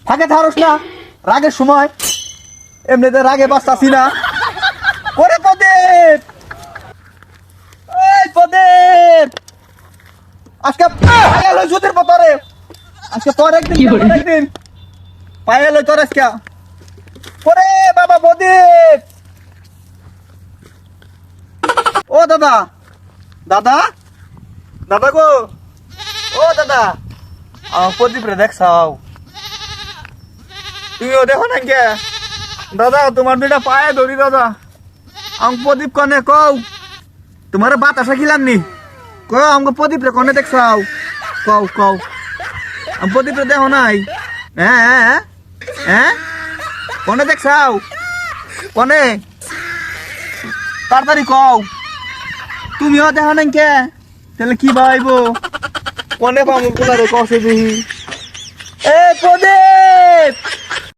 থাকে থারস না রাগের সময় এমনিতে রাগে বাঁচতাছি না। ওরে প্রদীপ, এই প্রদীপ, আজকে পায়ে লই সুদের পতরে, আজকে তোর একদিন পায়ে লই তোর আজকে। ওরে বাবা প্রদীপ, ও দাদা, দাদা, দাদা গো, ও দাদা, প্রদীপ রে দেখছাও? তুমিও দেখো না কে? দাদা তোমার দুইটা পায়ে ধরি দাদা, আমি প্রদীপ কনে কও তোমার বাতাসা খিলাম নি, কও আমাকে প্রদীপ রে কনে দেখছাও? কও কও, আমি প্রদীপ রে দেখো নাই? হ্যাঁ হ্যাঁ হ্যাঁ, কনে দেখছাও? কনে তাড়াতাড়ি কও। তুমিও দেখো নাই কে? তাহলে কি ভাইবো? কনে পাবো কোলারে কষে দিহি। এ প্রদীপ,